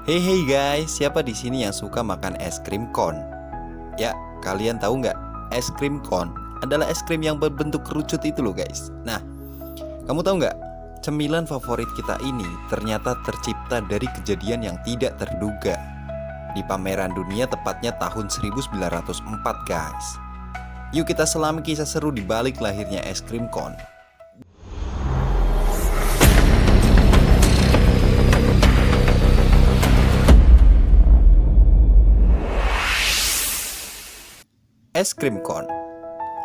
Hey guys, siapa di sini yang suka makan es krim cone? Ya, kalian tahu nggak? Es krim cone adalah es krim yang berbentuk kerucut itu loh guys. Nah, kamu tahu nggak? Cemilan favorit kita ini ternyata tercipta dari kejadian yang tidak terduga di pameran dunia tepatnya tahun 1904 guys. Yuk kita selami kisah seru di balik lahirnya es krim cone. Es krim cone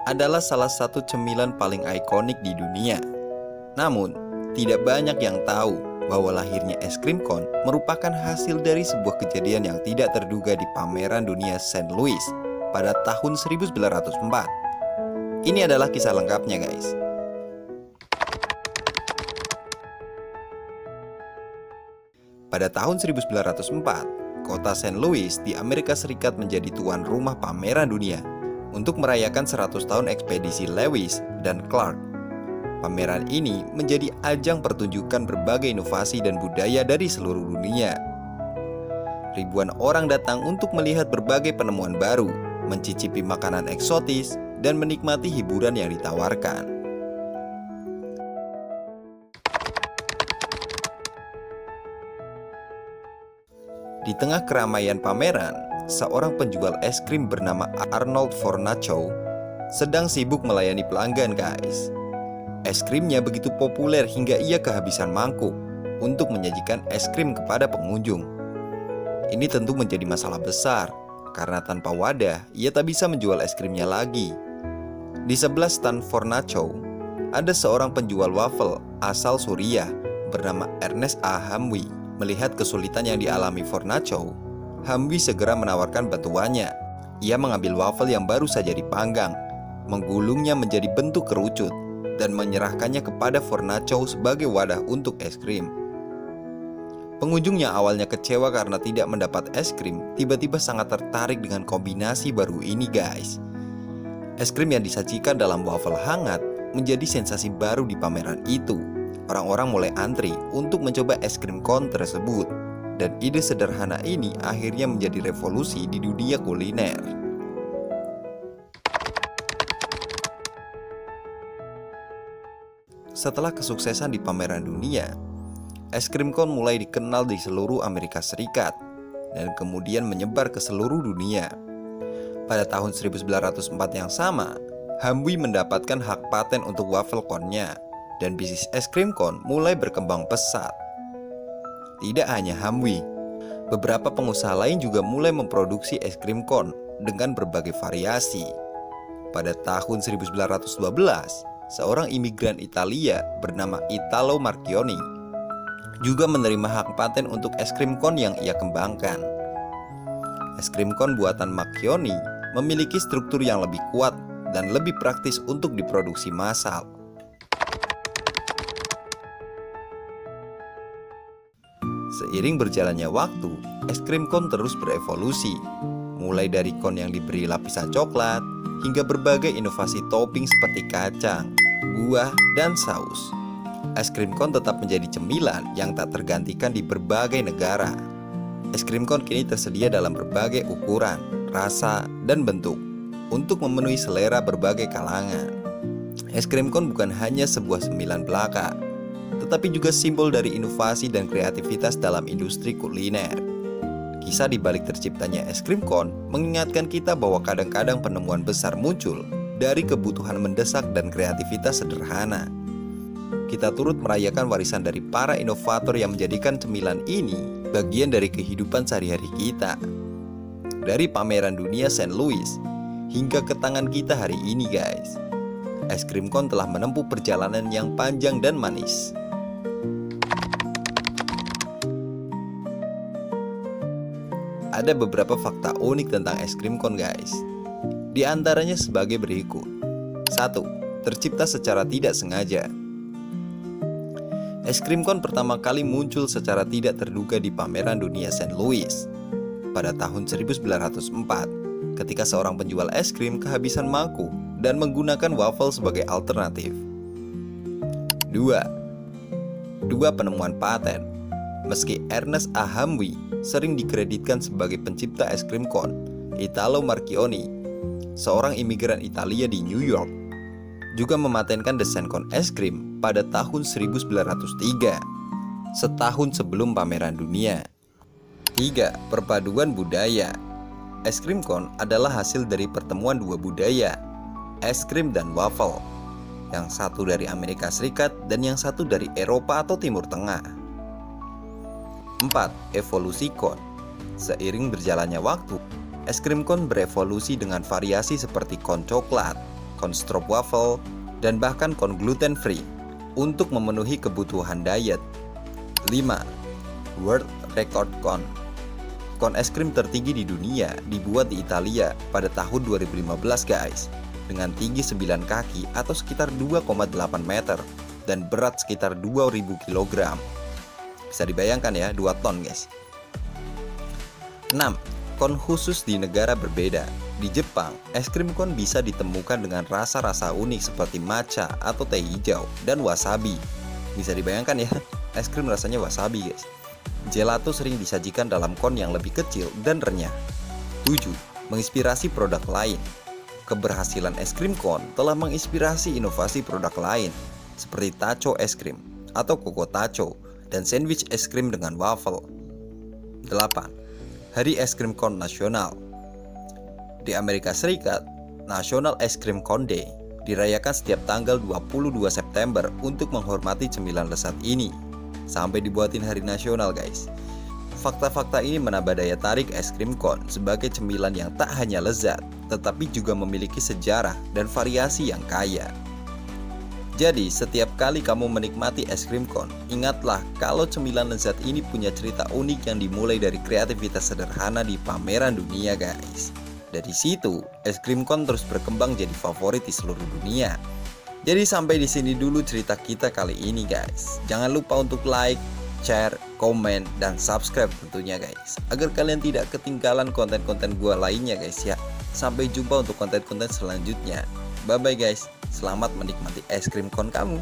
adalah salah satu cemilan paling ikonik di dunia. Namun, tidak banyak yang tahu bahwa lahirnya es krim cone merupakan hasil dari sebuah kejadian yang tidak terduga di pameran dunia Saint Louis pada tahun 1904. Ini adalah kisah lengkapnya guys. Pada tahun 1904, kota Saint Louis di Amerika Serikat menjadi tuan rumah pameran dunia untuk merayakan 100 tahun ekspedisi Lewis dan Clark. Pameran ini menjadi ajang pertunjukan berbagai inovasi dan budaya dari seluruh dunia. Ribuan orang datang untuk melihat berbagai penemuan baru, mencicipi makanan eksotis, dan menikmati hiburan yang ditawarkan. Di tengah keramaian pameran, seorang penjual es krim bernama Arnold Fornacho sedang sibuk melayani pelanggan guys. Es krimnya begitu populer hingga ia kehabisan mangkuk untuk menyajikan es krim kepada pengunjung. Ini tentu menjadi masalah besar karena tanpa wadah ia tak bisa menjual es krimnya lagi. Di sebelah stand Fornacho ada seorang penjual waffle asal Suriah bernama Ernest A. Hamwi. Melihat kesulitan yang dialami Fornacho, Hamwi segera menawarkan bantuannya. Ia mengambil waffle yang baru saja dipanggang, menggulungnya menjadi bentuk kerucut, dan menyerahkannya kepada Fornacho sebagai wadah untuk es krim. Pengunjung yang awalnya kecewa karena tidak mendapat es krim, tiba-tiba sangat tertarik dengan kombinasi baru ini guys. Es krim yang disajikan dalam waffle hangat menjadi sensasi baru di pameran itu. Orang-orang mulai antri untuk mencoba es krim cone tersebut. Dan ide sederhana ini akhirnya menjadi revolusi di dunia kuliner. Setelah kesuksesan di pameran dunia, es krim cone mulai dikenal di seluruh Amerika Serikat dan kemudian menyebar ke seluruh dunia. Pada tahun 1904 yang sama, Hamwi mendapatkan hak paten untuk waffle cone-nya dan bisnis es krim cone mulai berkembang pesat. Tidak hanya Hamwi, beberapa pengusaha lain juga mulai memproduksi es krim cone dengan berbagai variasi. Pada tahun 1912, seorang imigran Italia bernama Italo Marchioni juga menerima hak paten untuk es krim cone yang ia kembangkan. Es krim cone buatan Marchioni memiliki struktur yang lebih kuat dan lebih praktis untuk diproduksi massal. Seiring berjalannya waktu, es krim cone terus berevolusi, mulai dari cone yang diberi lapisan coklat hingga berbagai inovasi topping seperti kacang, buah, dan saus. Es krim cone tetap menjadi cemilan yang tak tergantikan di berbagai negara. Es krim cone kini tersedia dalam berbagai ukuran, rasa, dan bentuk untuk memenuhi selera berbagai kalangan. Es krim cone bukan hanya sebuah cemilan belaka, tetapi juga simbol dari inovasi dan kreativitas dalam industri kuliner. Kisah di balik terciptanya es krim cone mengingatkan kita bahwa kadang-kadang penemuan besar muncul dari kebutuhan mendesak dan kreativitas sederhana. Kita turut merayakan warisan dari para inovator yang menjadikan cemilan ini bagian dari kehidupan sehari-hari kita. Dari pameran dunia Saint Louis hingga ke tangan kita hari ini guys, es krim cone telah menempuh perjalanan yang panjang dan manis. Ada beberapa fakta unik tentang es krim cone guys. Di antaranya sebagai berikut. 1. Tercipta secara tidak sengaja. Es krim cone pertama kali muncul secara tidak terduga di pameran dunia Saint Louis pada tahun 1904 ketika seorang penjual es krim kehabisan mangkuk dan menggunakan waffle sebagai alternatif. 2. Penemuan paten. Meski Ernest A. Hamwi sering dikreditkan sebagai pencipta es krim cone, Italo Marchionni, seorang imigran Italia di New York, juga mematenkan desain cone es krim pada tahun 1903, setahun sebelum pameran dunia. 3. Perpaduan budaya. Es krim cone adalah hasil dari pertemuan dua budaya, es krim dan waffle, yang satu dari Amerika Serikat dan yang satu dari Eropa atau Timur Tengah. 4. Evolusi cone. Seiring berjalannya waktu, es krim cone berevolusi dengan variasi seperti cone coklat, cone stroopwafel, dan bahkan cone gluten free untuk memenuhi kebutuhan diet. 5. World Record Cone. Cone es krim tertinggi di dunia dibuat di Italia pada tahun 2015 guys, dengan tinggi 9 kaki atau sekitar 2,8 meter dan berat sekitar 2000 kg. Bisa dibayangkan ya, 2 ton guys. 6. Cone khusus di negara berbeda. Di Jepang, es krim cone bisa ditemukan dengan rasa-rasa unik seperti matcha atau teh hijau dan wasabi. Bisa dibayangkan ya, es krim rasanya wasabi guys. Gelato sering disajikan dalam cone yang lebih kecil dan renyah. 7. Menginspirasi produk lain. Keberhasilan es krim cone telah menginspirasi inovasi produk lain seperti tacho es krim atau Coco Tacho dan sandwich es krim dengan waffle. 8. Hari Es Krim Cone Nasional. Di Amerika Serikat, National Ice Cream Cone Day dirayakan setiap tanggal 22 September untuk menghormati cemilan lezat ini. Sampai dibuatin hari nasional guys. Fakta-fakta ini menambah daya tarik es krim cone sebagai cemilan yang tak hanya lezat, tetapi juga memiliki sejarah dan variasi yang kaya. Jadi, setiap kali kamu menikmati es krim cone, ingatlah kalau cemilan lezat ini punya cerita unik yang dimulai dari kreativitas sederhana di pameran dunia guys. Dari situ, es krim cone terus berkembang jadi favorit di seluruh dunia. Jadi sampai di sini dulu cerita kita kali ini guys. Jangan lupa untuk like, share, komen, dan subscribe tentunya guys, agar kalian tidak ketinggalan konten-konten gua lainnya guys ya. Sampai jumpa untuk konten-konten selanjutnya. Bye bye guys. Selamat menikmati es krim cone kamu.